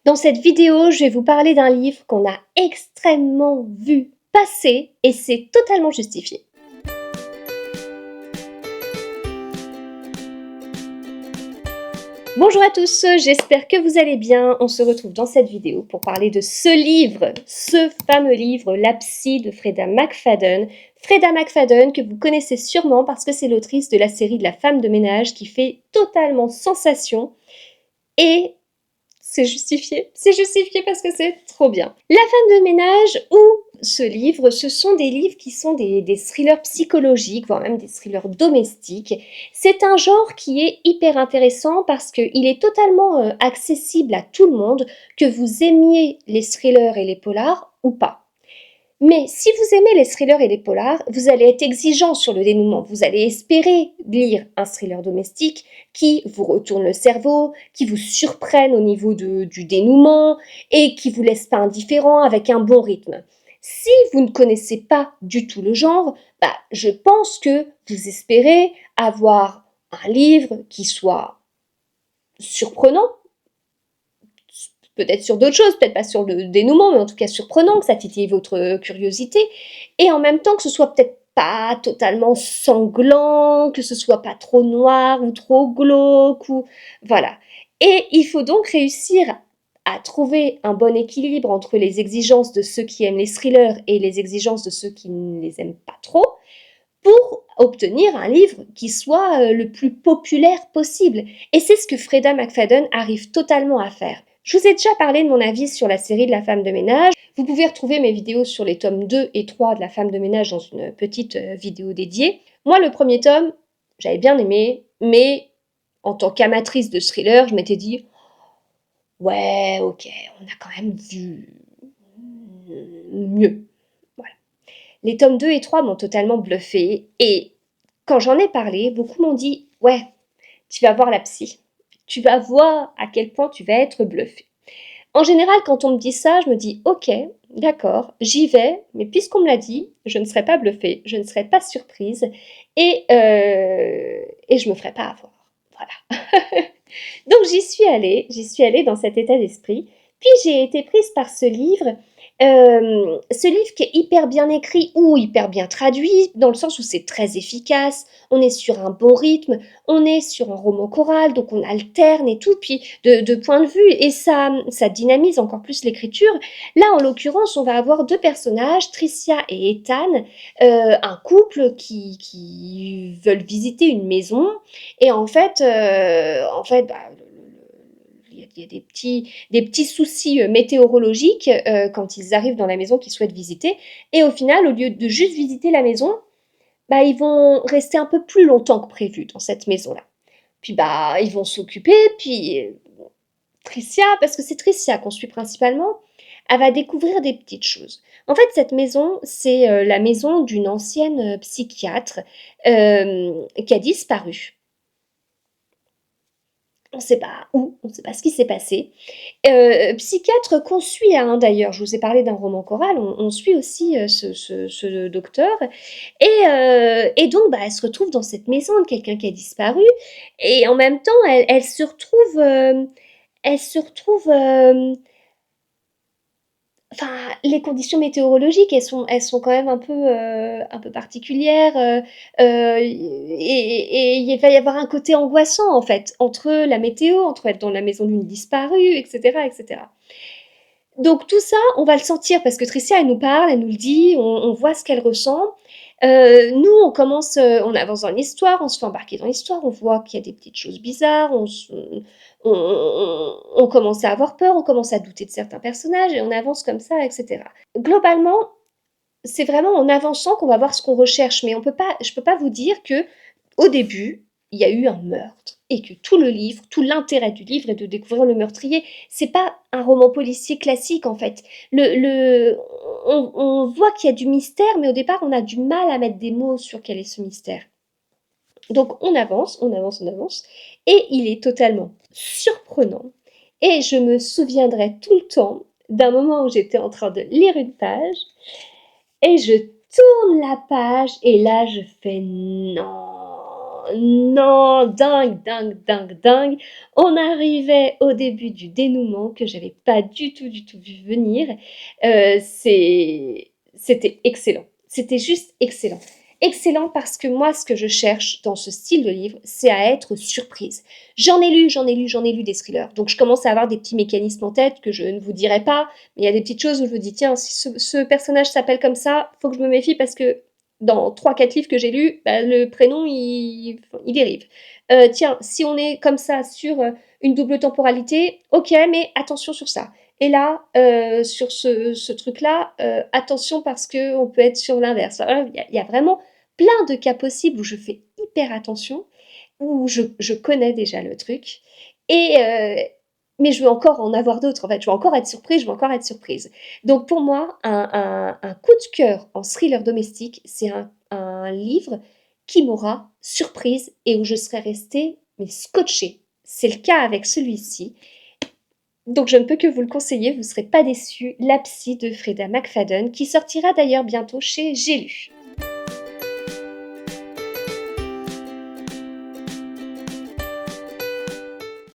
Dans cette vidéo, je vais vous parler d'un livre qu'on a extrêmement vu passer et c'est totalement justifié. Bonjour à tous, j'espère que vous allez bien. On se retrouve dans cette vidéo pour parler de ce livre, ce fameux livre, La Psy de Freida McFadden. Freida McFadden que vous connaissez sûrement parce que c'est l'autrice de la série de La femme de ménage qui fait totalement sensation et c'est justifié parce que c'est trop bien. La femme de ménage ou ce livre, ce sont des livres qui sont des thrillers psychologiques, voire même des thrillers domestiques. C'est un genre qui est hyper intéressant parce qu'il est totalement accessible à tout le monde, que vous aimiez les thrillers et les polars ou pas. Mais si vous aimez les thrillers et les polars, vous allez être exigeant sur le dénouement. Vous allez espérer lire un thriller domestique qui vous retourne le cerveau, qui vous surprenne au niveau du dénouement et qui vous laisse pas indifférent avec un bon rythme. Si vous ne connaissez pas du tout le genre, je pense que vous espérez avoir un livre qui soit surprenant, peut-être sur d'autres choses, peut-être pas sur le dénouement, mais en tout cas surprenant, que ça titille votre curiosité, et en même temps que ce soit peut-être pas totalement sanglant, que ce soit pas trop noir ou trop glauque, ou voilà. Et il faut donc réussir à trouver un bon équilibre entre les exigences de ceux qui aiment les thrillers et les exigences de ceux qui ne les aiment pas trop, pour obtenir un livre qui soit le plus populaire possible. Et c'est ce que Freida McFadden arrive totalement à faire. Je vous ai déjà parlé de mon avis sur la série de La femme de ménage. Vous pouvez retrouver mes vidéos sur les tomes 2 et 3 de La femme de ménage dans une petite vidéo dédiée. Moi, le premier tome, j'avais bien aimé, mais en tant qu'amatrice de thriller, je m'étais dit « Ouais, ok, on a quand même vu mieux. » Voilà. Les tomes 2 et 3 m'ont totalement bluffé et quand j'en ai parlé, beaucoup m'ont dit « Ouais, tu vas voir la psy. Tu vas voir à quel point tu vas être bluffé. » En général, quand on me dit ça, je me dis « Ok, d'accord, j'y vais, mais puisqu'on me l'a dit, je ne serai pas bluffée, je ne serai pas surprise et je me ferai pas avoir. » Voilà. Donc j'y suis allée dans cet état d'esprit. Puis j'ai été prise par ce livre qui est hyper bien écrit ou hyper bien traduit, dans le sens où c'est très efficace, on est sur un bon rythme, on est sur un roman choral, donc on alterne et tout, puis de point de vue, et ça dynamise encore plus l'écriture. Là, en l'occurrence, on va avoir deux personnages, Tricia et Ethan, un couple qui veulent visiter une maison, et il y a des petits soucis météorologiques quand ils arrivent dans la maison qu'ils souhaitent visiter. Et au final, au lieu de juste visiter la maison, ils vont rester un peu plus longtemps que prévu dans cette maison-là. Puis ils vont s'occuper, puis Tricia, parce que c'est Tricia qu'on suit principalement, elle va découvrir des petites choses. En fait, cette maison, c'est la maison d'une ancienne psychiatre qui a disparu. On ne sait pas où, on ne sait pas ce qui s'est passé. Psychiatre qu'on suit, hein, d'ailleurs, je vous ai parlé d'un roman choral, on suit aussi ce docteur. Et donc, elle se retrouve dans cette maison de quelqu'un qui a disparu. Et en même temps, elle se retrouve enfin, les conditions météorologiques, elles sont quand même un peu particulières. Et il va y avoir un côté angoissant, en fait, entre la météo, entre être dans la maison d'une disparue, etc., etc. Donc tout ça, on va le sentir parce que Tricia, elle nous parle, elle nous le dit, on voit ce qu'elle ressent. Nous, on avance dans l'histoire, on se fait embarquer dans l'histoire, on voit qu'il y a des petites choses bizarres, on commence à avoir peur, on commence à douter de certains personnages et on avance comme ça, etc. Globalement, c'est vraiment en avançant qu'on va voir ce qu'on recherche, mais je peux pas vous dire que au début, il y a eu un meurtre et que tout le livre, tout l'intérêt du livre est de découvrir le meurtrier. C'est pas un roman policier classique en fait. On voit qu'il y a du mystère, mais au départ, on a du mal à mettre des mots sur quel est ce mystère. Donc on avance, on avance, on avance, et il est totalement surprenant. Et je me souviendrai tout le temps d'un moment où j'étais en train de lire une page, et je tourne la page, et là je fais non, non, dingue, dingue, dingue, dingue. On arrivait au début du dénouement que j'avais pas du tout vu venir. C'était excellent. C'était juste excellent. Excellent parce que moi, ce que je cherche dans ce style de livre, c'est à être surprise. J'en ai lu des thrillers. Donc je commence à avoir des petits mécanismes en tête que je ne vous dirai pas. Mais il y a des petites choses où je me dis, tiens, si ce personnage s'appelle comme ça, faut que je me méfie parce que dans 3 4 livres que j'ai lus, bah, le prénom, il dérive. Tiens, si on est comme ça sur une double temporalité, ok, mais attention sur ça. Et là, sur ce truc-là, attention parce qu'on peut être sur l'inverse. Il y a vraiment plein de cas possibles où je fais hyper attention, où je connais déjà le truc. Et, mais je veux encore en avoir d'autres. En fait, je veux encore être surprise, je veux encore être surprise. Donc pour moi, un coup de cœur en thriller domestique, c'est un livre qui m'aura surprise et où je serais restée mais scotchée. C'est le cas avec celui-ci. Donc je ne peux que vous le conseiller, vous ne serez pas déçus. La Psy de Freda McFadden, qui sortira d'ailleurs bientôt chez J'ai lu.